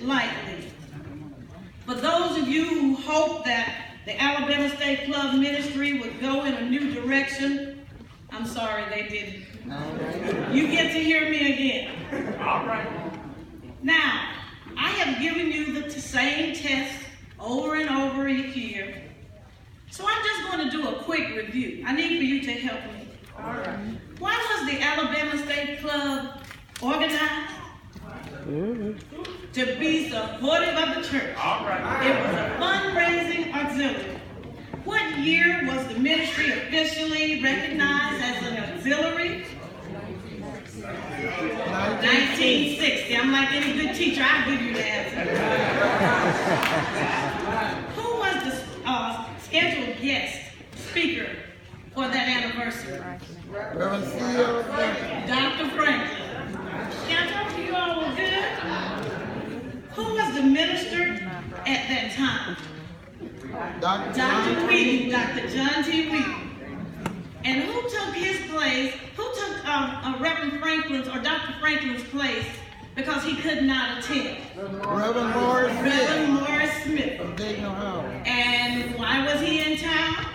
lightly. For those of you who hope that the Alabama State Club ministry would go in a new direction, I'm sorry, they didn't. You get to hear me again. All right. Now, I have given you the same test over and over each year. So I'm just going to do a quick review. I need for you to help me. All right. Why was the Alabama State Club organized? To be supportive of the church. All right. It was a fundraising auxiliary. What year was the ministry officially recognized as an auxiliary? 1960. I'm like any good teacher, I'll give you the answer. Who was the scheduled guest speaker for that anniversary? Dr. Franklin. Can I talk to you all good? Who was the minister at that time? Dr. Wheaton, Dr. John T. Wheaton. And who took his place? Who took Reverend Franklin's or Dr. Franklin's place because he could not attend? Reverend Morris Smith. Reverend Morris Smith. From Benion, Ohio. And why was he in town?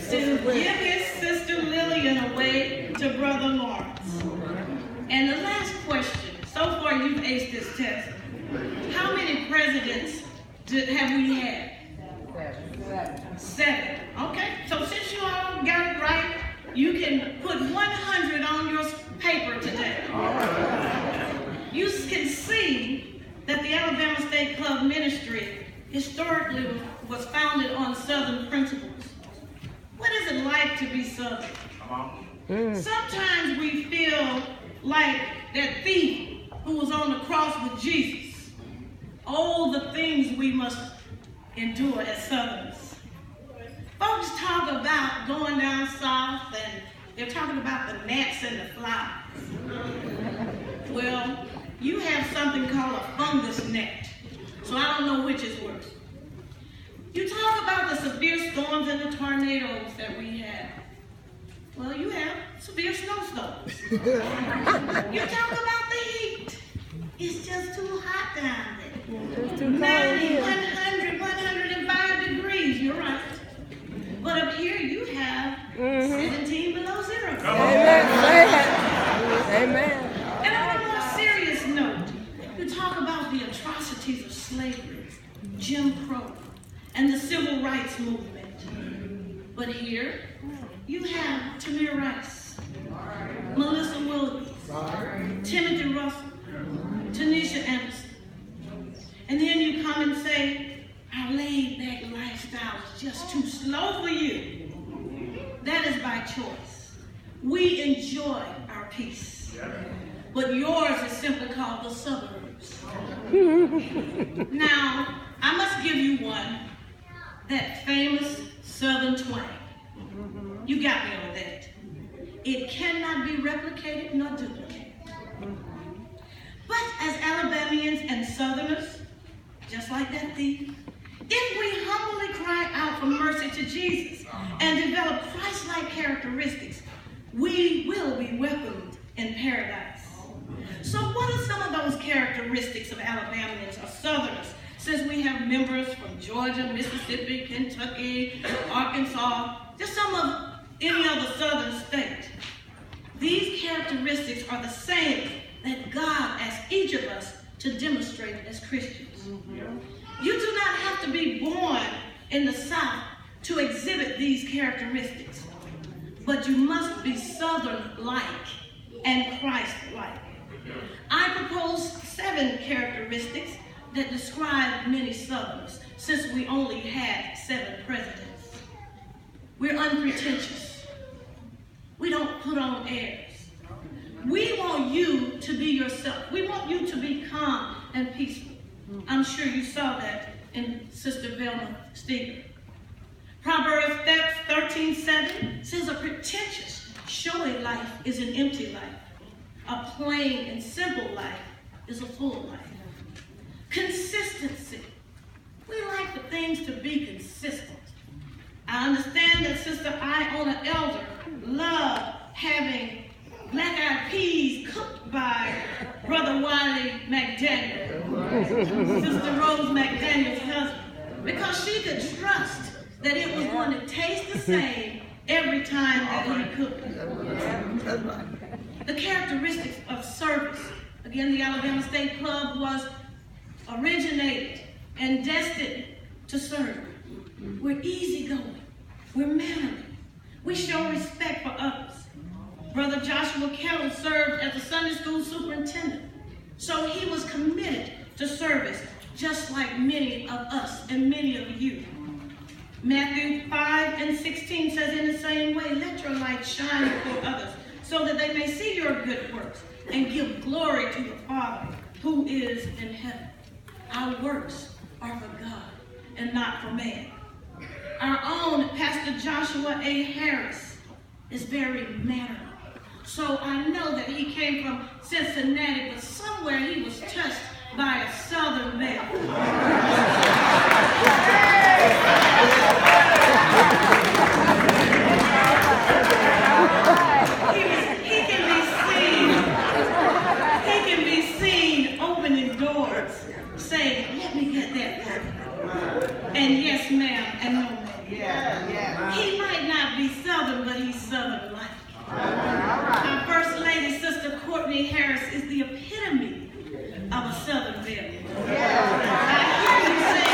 To give his sister Lillian away to Brother Lawrence. And the last question. So far you've aced this test. How many presidents have we had? 7. Okay, so since you all got it right, you can put 100 on your paper today. You can see that the Alabama State Club ministry historically was founded on Southern principles. What is it like to be Southern? Sometimes we feel like that thief who was on the cross with Jesus. All the things we must endure as Southerners. Folks talk about going down south and they're talking about the gnats and the flowers. Well, you have something called a fungus net. So I don't know which is worse. You talk about the severe storms and the tornadoes that we have. Well, you have severe snowstorms. You talk about the heat. It's just too hot down there. 90, 100, 105 degrees, you're right. But up here you have 17 below zero. Amen. And on a more serious note, you talk about the atrocities of slavery, Jim Crow, and the civil rights movement. But here you have Tamir Rice, Melissa Williams, Timothy Russell, Tanisha Anderson. And then you come and say, our laid-back lifestyle is just too slow for you. That is by choice. We enjoy our peace. But yours is simply called the suburbs. Now, I must give you one, that famous Southern twang. You got me on that. It cannot be replicated nor duplicated. But as Alabamians and Southerners, just like that thief, if we humbly cry out for mercy to Jesus and develop Christ-like characteristics, we will be welcomed in paradise. So what are some of those characteristics of Alabamians or Southerners, since we have members from Georgia, Mississippi, Kentucky, Arkansas, just some of any other Southern state? These characteristics are the same that God asks each of us to demonstrate as Christians. You do not have to be born in the South to exhibit these characteristics, but you must be Southern-like and Christ-like. I propose 7 characteristics that describe many Southerners, since we only had 7 presidents. We're unpretentious. We don't put on airs. We want you to be yourself. We want you to be calm and peaceful. I'm sure you saw that in Sister Velma Steger. Proverbs 13:7 says a pretentious, showy life is an empty life. A plain and simple life is a full life. Consistency. We like for things to be consistent. I understand that Sister Iona Elder loved having black-eyed peas cooked by Brother Wiley McDaniel, Sister Rose McDaniel's husband, because she could trust that it was going to taste the same every time that he cooked it. The characteristics of service. Again, the Alabama State Club was originated and destined to serve. We're easygoing. We're manly. We show respect for others. Brother Joshua Keller served as a Sunday school superintendent, so he was committed to service, just like many of us and many of you. Matthew 5:16 says, in the same way, let your light shine before others, so that they may see your good works and give glory to the Father who is in heaven. Our works are for God and not for man. Our own Pastor Joshua A. Harris is very mannerly. So I know that he came from Cincinnati, but somewhere he was touched by a Southern man. He can be seen opening doors, saying, let me get that for you. And yes, ma'am, and no, ma'am. He might not be Southern, but he's Southern-like. Our First Lady, Sister Courtney Harris, is the epitome of a Southern belle. I hear you say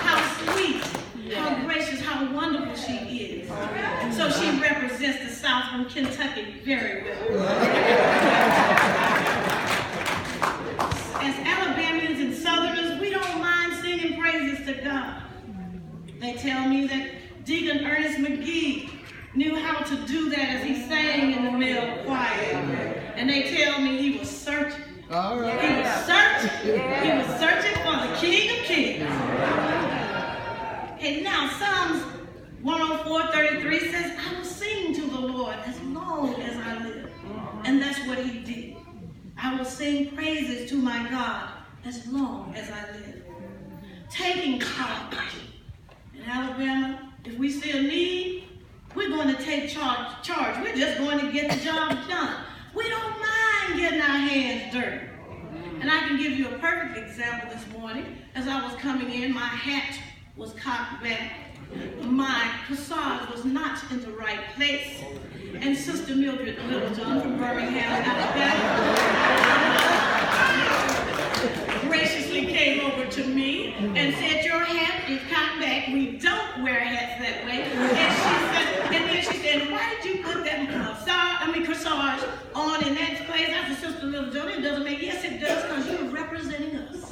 how sweet, how gracious, how wonderful she is. So she represents the South from Kentucky very well. As Alabamians and Southerners, we don't mind singing praises to God. They tell me that Deacon Ernest McGee knew how to do that as he sang in the male choir. And they tell me he was searching. All right. He was searching. He was searching for the King of Kings. And now Psalms 104:33 says, I will sing to the Lord as long as I live. And that's what he did. I will sing praises to my God as long as I live. Taking charge. In Alabama, if we see a need, we're going to take charge. We're just going to get the job done. We don't mind getting our hands dirty. And I can give you a perfect example this morning. As I was coming in, my hat was cocked back. My corsage was not in the right place. And Sister Mildred Littleton from Birmingham, Alabama, graciously came over to me and said, your hat is cocked back. We don't wear hats that way. And then she said, why did you put that corsage on in that place? I said, Sister Littleton, it doesn't make, yes it does, because you're representing us.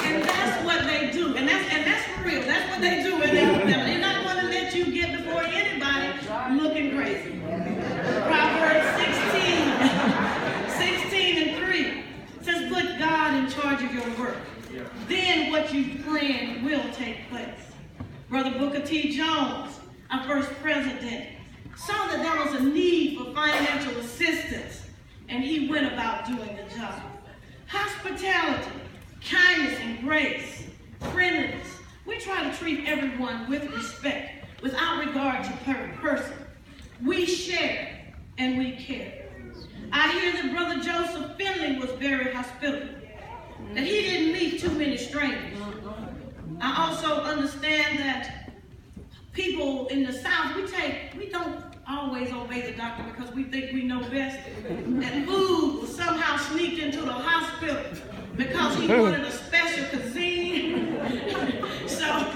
And that's what they do. And that's for real. That's what they do. They're not going to let you get before anybody looking crazy. Proverbs 16:3 says, put God in charge of your work. Then what you plan will take place. Brother Booker T. Jones, our first president, saw that there was a need for financial assistance, and he went about doing the job. Hospitality, kindness and grace, friendliness. We try to treat everyone with respect, without regard to person. We share and we care. I hear that Brother Joseph Finley was very hospitable, that he didn't meet too many strangers. I also understand that people in the South, we don't always obey the doctor because we think we know best. That food was somehow sneaked into the hospital because he wanted a special cuisine. So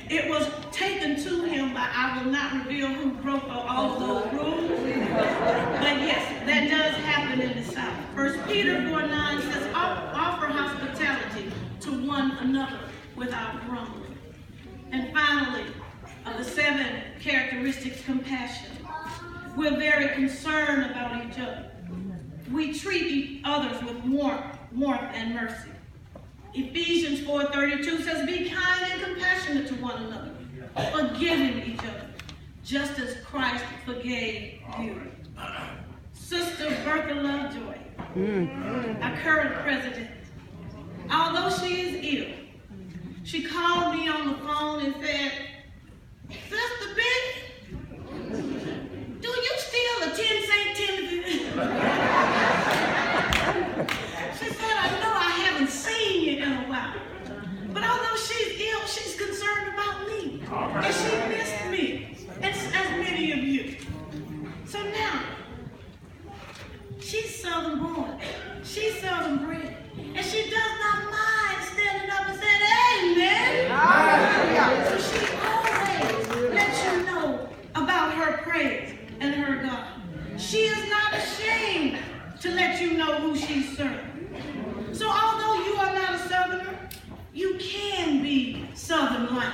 it was taken to him, but I will not reveal who broke all of those rules. But yes, that does happen in the South. 1 Peter 4:9 says, offer hospitality to one another without grumbling. And finally, of the 7 characteristics, compassion. We're very concerned about each other. We treat others with warmth and mercy. Ephesians 4:32 says, be kind and compassionate to one another, forgiving each other, just as Christ forgave you. Sister Bertha Lovejoy, our current president, although she is ill, she called me on the phone and said, Sister Betty, Southern bread. And she does not mind standing up and saying, amen. So she always lets you know about her praise and her God. She is not ashamed to let you know who she serves. So although you are not a Southerner, you can be Southern-like.